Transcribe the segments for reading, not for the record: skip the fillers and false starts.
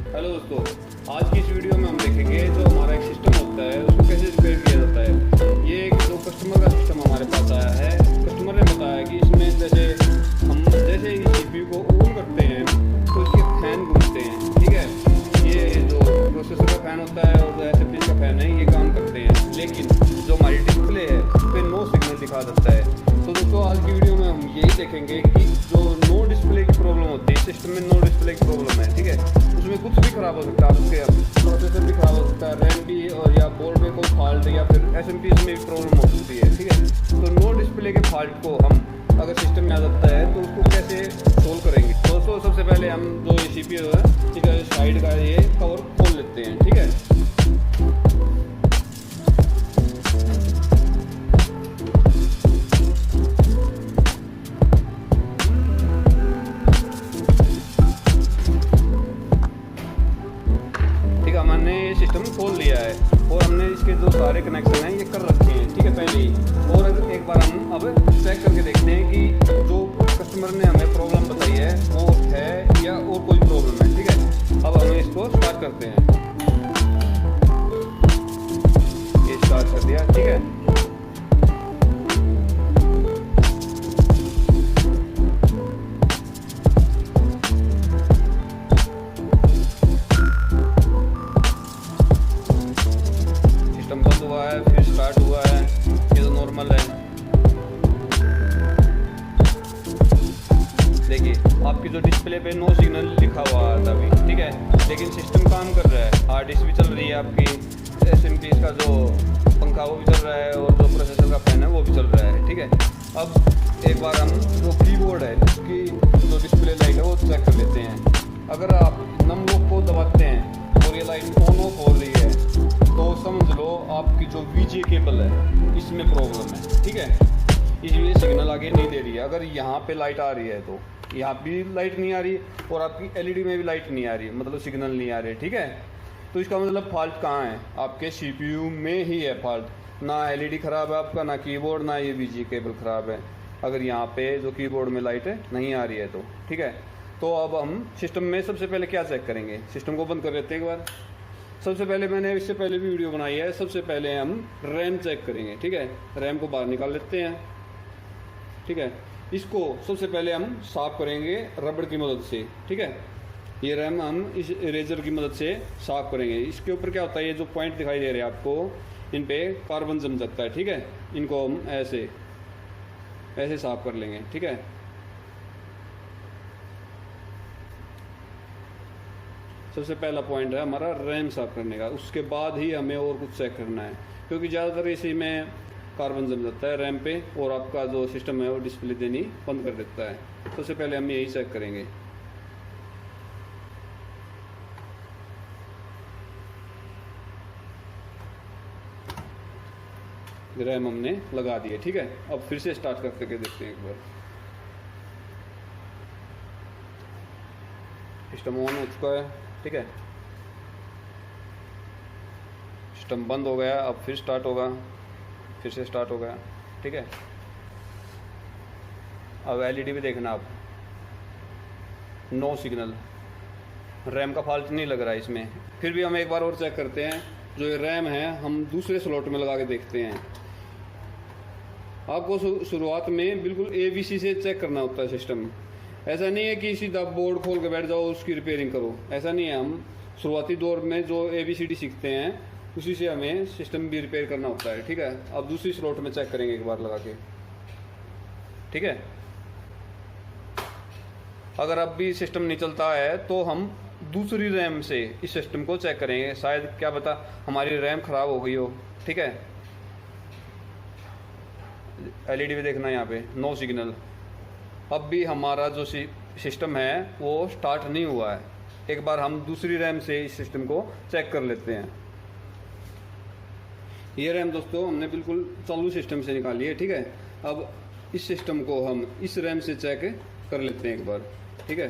Hello दोस्तों, आज की इस वीडियो में हम देखेंगे जो हमारा एक सिस्टम होता है उसको कैसे रिपेयर किया जाता है। ये एक जो कस्टमर का सिस्टम हमारे पास आया है। कस्टमर ने बताया कि इसमें जैसे ही सीपीयू को ऑन करते हैं तो इसके फैन घूमते हैं। ठीक है, ये जो प्रोसेसर का फैन होता है और एसएमपी का फैन है ये काम करते हैं, लेकिन जो हमारी डिस्प्ले है उस पर नो सिग्नल दिखा देता है। तो दोस्तों आज की वीडियो में हम यही देखेंगे कि जो नो डिस्प्ले की प्रॉब्लम होती है, सिस्टम में नो डिस्प्ले की प्रॉब्लम है, ठीक है, उसमें कुछ भी खराब हो सकता है। आपके प्रोसेसर भी खराब हो सकता है, रैम भी, और या बोर्ड में कोई फॉल्ट या फिर एसएमपी में भी प्रॉब्लम हो सकती है। ठीक है, तो नो डिस्प्ले के फॉल्ट को हम अगर सिस्टम में आ जाता है तो उसको कैसे सोल्व करेंगे। दोस्तों सबसे पहले हम जो ये सीपीयू है ठीक है साइड का ये कवर खोल लेते हैं। ठीक है, हमने ये सिस्टम खोल लिया है और हमने इसके जो सारे कनेक्शन हैं ये कर रखे हैं। ठीक है पहले ही, और अगर एक बार हम अब चेक करके देखते हैं कि जो कस्टमर ने हमें प्रॉब्लम बताई है वो है या और कोई प्रॉब्लम है। ठीक है, अब हम इसको स्टार्ट करते हैं। ये स्टार्ट कर दिया। ठीक है, हुआ है फिर स्टार्ट हुआ है, ये तो नॉर्मल है। देखिए आपकी जो डिस्प्ले पे नो सिग्नल लिखा हुआ था अभी, ठीक है, लेकिन सिस्टम काम कर रहा है, हार्ड डिस्क भी चल रही है, आपकी एसएमपी का जो पंखा वो भी चल रहा है और जो प्रोसेसर का फैन है वो भी चल रहा है। ठीक है, अब एक बार हम जो कीबोर्ड है उसकी जो डिस्प्ले लाइट है वो चेक कर लेते हैं। अगर आप नम लॉक को दबाते हैं और ये लाइट ऑन ऑफ हो रही है तो समझ लो आपकी जो वीजे केबल है इसमें प्रॉब्लम है। ठीक है, इसलिए सिग्नल आगे नहीं दे रही है। अगर यहाँ पे लाइट आ रही है तो यहाँ भी लाइट नहीं आ रही और आपकी एलईडी में भी लाइट नहीं आ रही, मतलब सिग्नल नहीं आ रही। ठीक है, तो इसका मतलब फॉल्ट कहाँ है, आपके सीपीयू में ही है फॉल्ट। ना एलईडी ख़राब है आपका, ना कीबोर्ड, ना ये वीजे केबल ख़राब है। अगर यहाँ पे जो कीबोर्ड में लाइट है नहीं आ रही है तो ठीक है। तो अब हम सिस्टम में सबसे पहले क्या चेक करेंगे, सिस्टम को बंद कर लेते हैं एक बार। सबसे पहले मैंने इससे पहले भी वीडियो बनाई है, सबसे पहले हम रैम चेक करेंगे। ठीक है, रैम को बाहर निकाल लेते हैं। ठीक है, इसको सबसे पहले हम साफ करेंगे रबड़ की मदद से। ठीक है, ये रैम हम इस इरेजर की मदद से साफ करेंगे। इसके ऊपर क्या होता है, ये जो पॉइंट दिखाई दे रहे हैं आपको, इन पे कार्बन जम सकता है। ठीक है, इनको हम ऐसे ऐसे साफ कर लेंगे। ठीक है, सबसे पहला पॉइंट है हमारा रैम साफ करने का, उसके बाद ही हमें और कुछ चेक करना है, क्योंकि ज़्यादातर इसी में कार्बन जम जाता है रैम पे और आपका जो सिस्टम है वो डिस्प्ले देनी बंद कर देता है। सबसे पहले हम यही चेक करेंगे। रैम हमने लगा दिए। ठीक है, अब फिर से स्टार्ट करके देखते हैं एक बार। सिस्टम ऑन हो चुका है। ठीक है, सिस्टम बंद हो गया, अब फिर स्टार्ट होगा, फिर से स्टार्ट हो गया। ठीक है, अब एलईडी भी देखना आप, नो सिग्नल, रैम का फॉल्ट नहीं लग रहा है इसमें। फिर भी हम एक बार और चेक करते हैं। जो ये रैम है हम दूसरे स्लॉट में लगा के देखते हैं। आपको शुरुआत में बिल्कुल एबीसी से चेक करना होता है सिस्टम। ऐसा नहीं है कि सीधा बोर्ड खोल के बैठ जाओ उसकी रिपेयरिंग करो, ऐसा नहीं है। हम शुरुआती दौर में जो ABCD सीखते हैं उसी से हमें सिस्टम भी रिपेयर करना होता है। ठीक है, अब दूसरी स्लॉट में चेक करेंगे एक बार लगा के। ठीक है, अगर अब भी सिस्टम नहीं चलता है तो हम दूसरी रैम से इस सिस्टम को चेक करेंगे, शायद क्या पता हमारी रैम ख़राब हो गई हो। ठीक है, एलईडी भी देखना यहाँ पे, नो सिग्नल। अब भी हमारा जो सिस्टम है वो स्टार्ट नहीं हुआ है। एक बार हम दूसरी रैम से इस सिस्टम को चेक कर लेते हैं। ये रैम दोस्तों हमने बिल्कुल चालू सिस्टम से निकाली है। ठीक है, अब इस सिस्टम को हम इस रैम से चेक कर लेते हैं एक बार। ठीक है,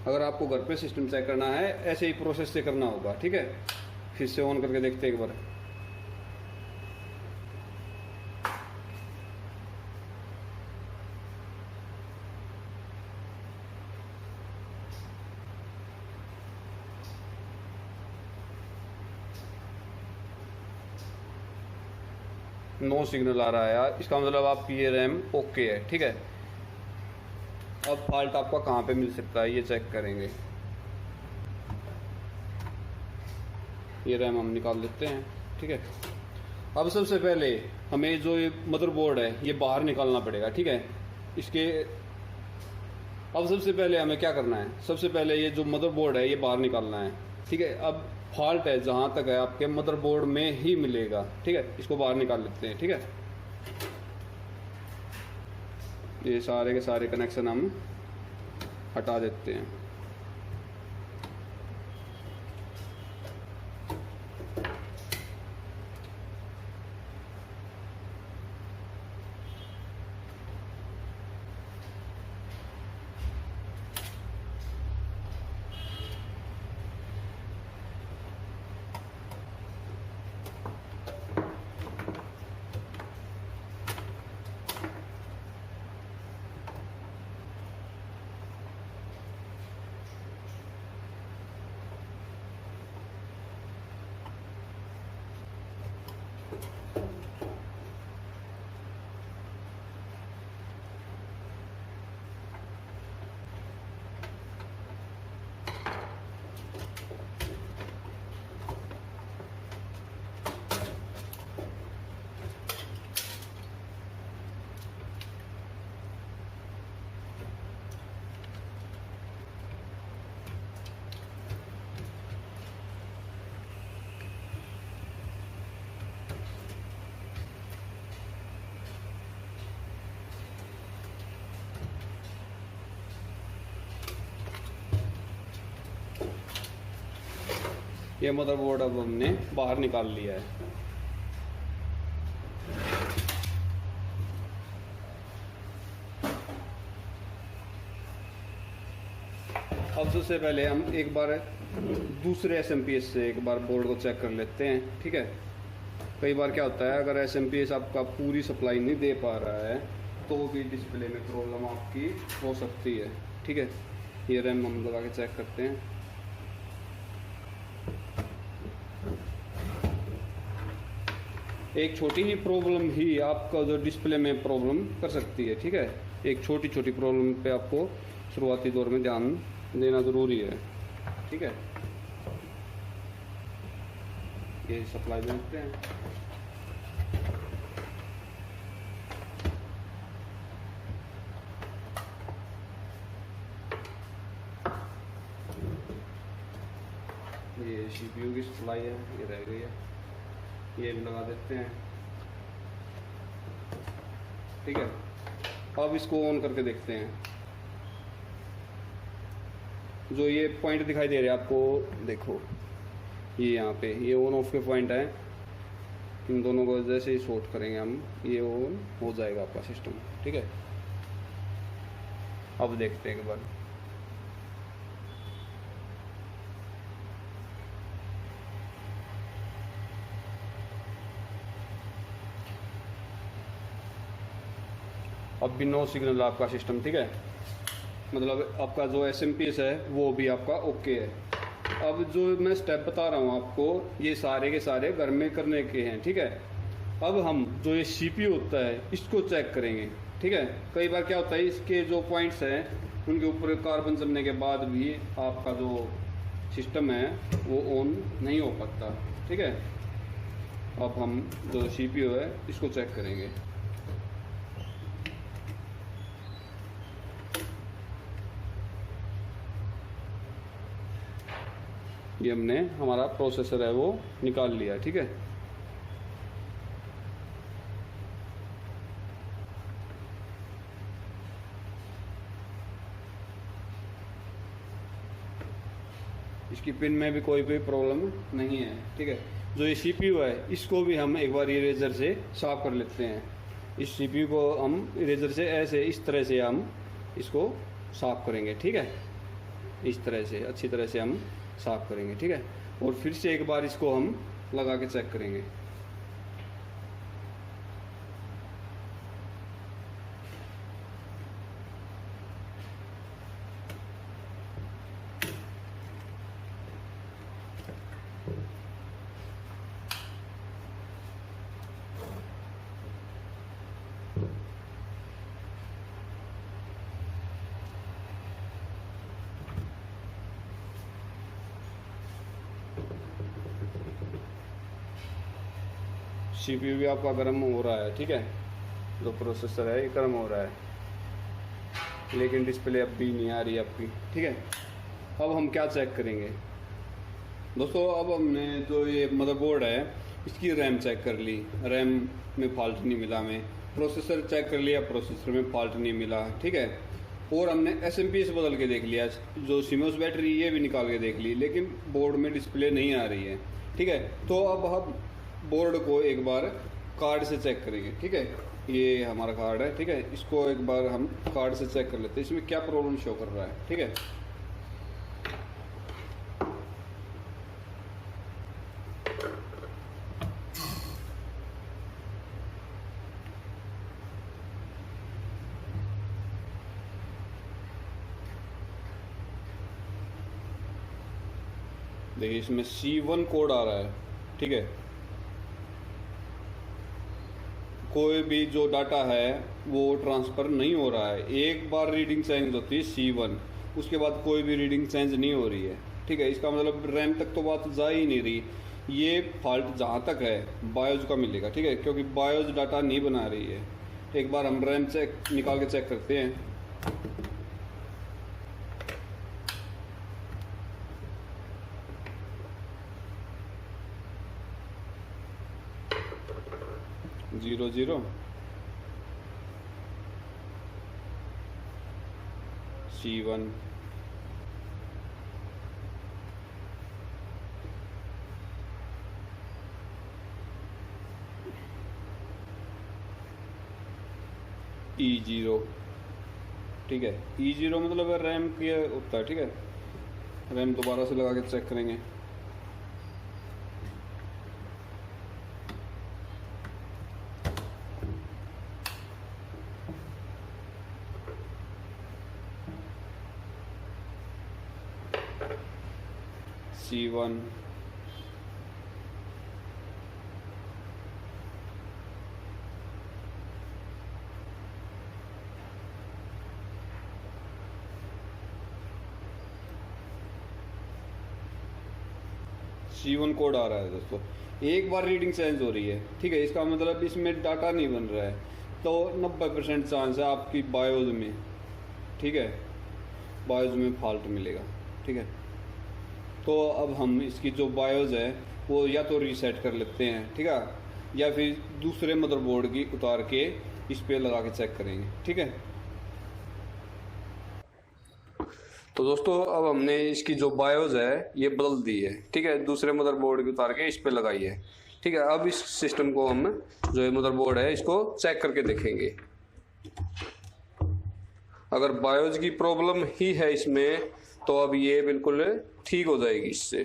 अगर आपको घर पे सिस्टम चेक करना है ऐसे ही प्रोसेस से करना होगा। ठीक है, फिर से ऑन करके देखते हैं एक बार। नो सिग्नल आ रहा है यार, इसका मतलब आपकी ये रैम ओके है, ठीक है। अब फॉल्ट आपका कहाँ पे मिल सकता है ये चेक करेंगे। ये रैम हम निकाल लेते हैं, ठीक है। अब सबसे पहले हमें जो ये मदरबोर्ड है ये बाहर निकालना पड़ेगा, ठीक है। इसके अब सबसे पहले हमें क्या करना है, सबसे पहले ये जो मदरबोर्ड है ये बाहर निकालना है, ठीक है। अब फॉल्ट है जहाँ तक है आपके मदरबोर्ड में ही मिलेगा, ठीक है। इसको बाहर निकाल लेते हैं, ठीक है। ये सारे के सारे कनेक्शन हम हटा देते हैं। ये मदरबोर्ड अब हमने बाहर निकाल लिया है। अब सबसे पहले हम एक बार दूसरे एसएमपीएस से एक बार बोर्ड को चेक कर लेते हैं, ठीक है। कई बार क्या होता है, अगर एसएमपीएस आपका पूरी सप्लाई नहीं दे पा रहा है तो भी डिस्प्ले में प्रॉब्लम आपकी हो सकती है, ठीक है। ये रैम हम लगा के चेक करते हैं। एक छोटी ही प्रॉब्लम ही आपका जो डिस्प्ले में प्रॉब्लम कर सकती है, ठीक है। एक छोटी छोटी प्रॉब्लम पे आपको शुरुआती दौर में ध्यान देना ज़रूरी है, ठीक है। ये सप्लाई देते हैं। ये सीपीयू की सप्लाई है, ये रह गई है, ये भी लगा देते हैं, ठीक है। अब इसको ऑन करके देखते हैं। जो ये पॉइंट दिखाई दे रहे हैं आपको, देखो ये यहाँ पे ये ऑन ऑफ के पॉइंट है। इन दोनों को जैसे ही शॉर्ट करेंगे हम, ये ऑन हो जाएगा आपका सिस्टम, ठीक है। अब देखते हैं एक बार। अब भी नो सिग्नल आपका सिस्टम, ठीक है। मतलब आपका जो एसएमपीएस है वो भी आपका ओके है। अब जो मैं स्टेप बता रहा हूँ आपको, ये सारे के सारे घर में करने के हैं, ठीक है। अब हम जो ये सीपीयू होता है इसको चेक करेंगे, ठीक है। कई बार क्या होता है, इसके जो पॉइंट्स हैं उनके ऊपर कार्बन जमने के बाद भी आपका जो सिस्टम है वो ऑन नहीं हो पाता, ठीक है। अब हम जो सीपीयू है इसको चेक करेंगे। ये हमने हमारा प्रोसेसर है वो निकाल लिया, ठीक है। इसकी पिन में भी कोई भी प्रॉब्लम नहीं है, ठीक है। जो ये सीपीयू है इसको भी हम एक बार इरेजर से साफ कर लेते हैं। इस सीपीयू को हम इरेजर से ऐसे इस तरह से हम इसको साफ करेंगे, ठीक है। इस तरह से अच्छी तरह से हम साफ करेंगे, ठीक है। और फिर से एक बार इसको हम लगा के चेक करेंगे। CPU भी आपका गर्म हो रहा है, ठीक है, जो प्रोसेसर है ये गर्म हो रहा है, लेकिन डिस्प्ले अब भी नहीं आ रही है आपकी, ठीक है। अब हम क्या चेक करेंगे दोस्तों, अब हमने जो ये मदरबोर्ड है इसकी रैम चेक कर ली, रैम में फॉल्ट नहीं मिला हमें, प्रोसेसर चेक कर लिया, प्रोसेसर में फॉल्ट नहीं मिला, ठीक है। और हमने SMPS बदल के देख लिया, जो सीमोस बैटरी ये भी निकाल के देख ली, लेकिन बोर्ड में डिस्प्ले नहीं आ रही है, ठीक है। तो अब हम बोर्ड को एक बार कार्ड से चेक करेंगे, ठीक है। ये हमारा कार्ड है, ठीक है, इसको एक बार हम कार्ड से चेक कर लेते हैं इसमें क्या प्रॉब्लम शो कर रहा है, ठीक है। देखिए इसमें C1 कोड आ रहा है, ठीक है। कोई भी जो डाटा है वो ट्रांसफ़र नहीं हो रहा है, एक बार रीडिंग चेंज होती है C1, उसके बाद कोई भी रीडिंग चेंज नहीं हो रही है, ठीक है। इसका मतलब रैम तक तो बात जा ही नहीं रही, ये फॉल्ट जहाँ तक है बायोज का मिलेगा, ठीक है, क्योंकि बायोज डाटा नहीं बना रही है। एक बार हम रैम चेक निकाल के चेक करते हैं। जीरो जीरो C1 E0, ठीक है। E0 मतलब रैम क्या होता है, ठीक है। रैम दोबारा से लगा के चेक करेंगे। C1 C1 कोड आ रहा है दोस्तों, एक बार रीडिंग चेंज हो रही है, ठीक है। इसका मतलब इसमें डाटा नहीं बन रहा है, तो 90% चांस है आपकी बायोज में, ठीक है, बायोज में फॉल्ट मिलेगा, ठीक है। तो अब हम इसकी जो बायोज है वो या तो रीसेट कर लेते हैं, ठीक है, या फिर दूसरे मदरबोर्ड की उतार के इस पे लगा के चेक करेंगे, ठीक है। तो दोस्तों अब हमने इसकी जो बायोज है ये बदल दी है, ठीक है, दूसरे मदरबोर्ड की उतार के इस पे लगाई है, ठीक है। अब इस सिस्टम को हम जो ये मदरबोर्ड है इसको चेक करके देखेंगे। अगर बायोज की प्रॉब्लम ही है इसमें तो अब ये बिल्कुल ठीक हो जाएगी इससे।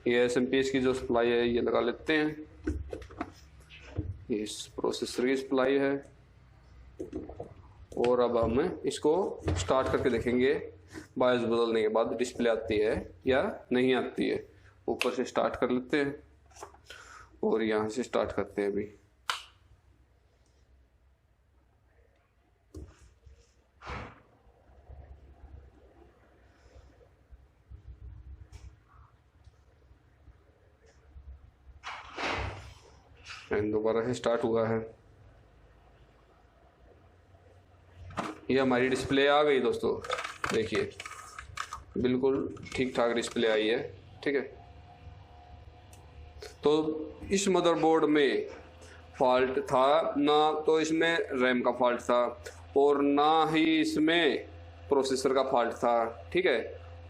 ये SMPS की जो सप्लाई है ये लगा लेते हैं, ये इस प्रोसेसर की सप्लाई है, और अब हम इसको स्टार्ट करके देखेंगे बायोस बदलने के बाद डिस्प्ले आती है या नहीं आती है। ऊपर से स्टार्ट कर लेते हैं और यहाँ से स्टार्ट करते हैं अभी। दोबारा से स्टार्ट हुआ है, ये हमारी डिस्प्ले आ गई दोस्तों, देखिए बिल्कुल ठीक ठाक डिस्प्ले आई है, ठीक है। तो इस मदरबोर्ड में फॉल्ट था ना, तो इसमें रैम का फॉल्ट था और ना ही इसमें प्रोसेसर का फॉल्ट था, ठीक है,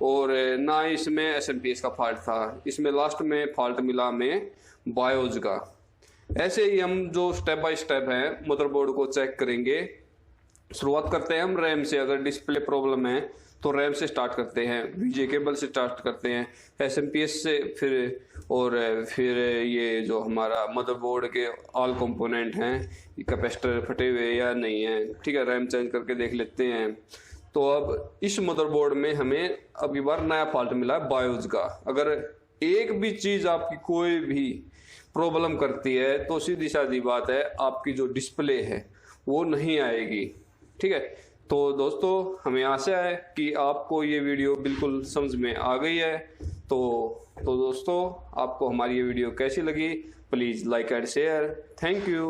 और ना ही इसमें SMPS का फॉल्ट था। इसमें लास्ट में फॉल्ट मिला हमें बायोज का। ऐसे ही हम जो स्टेप बाय स्टेप है मदरबोर्ड को चेक करेंगे। शुरुआत करते हैं हम रैम से। अगर डिस्प्ले प्रॉब्लम है तो रैम से स्टार्ट करते हैं, VGA केबल से स्टार्ट करते हैं, SMPS से, फिर ये जो हमारा मदरबोर्ड के ऑल कंपोनेंट हैं, कैपेसिटर फटे हुए या नहीं है, ठीक है, रैम चेंज करके देख लेते हैं। तो अब इस मदरबोर्ड में हमें अब की बार नया फॉल्ट मिला है बायोज का। अगर एक भी चीज आपकी कोई भी प्रॉब्लम करती है तो सीधी सादी बात है आपकी जो डिस्प्ले है वो नहीं आएगी, ठीक है। तो दोस्तों हमें आशा है कि आपको ये वीडियो बिल्कुल समझ में आ गई है। तो दोस्तों आपको हमारी ये वीडियो कैसी लगी please like and share. Thank you.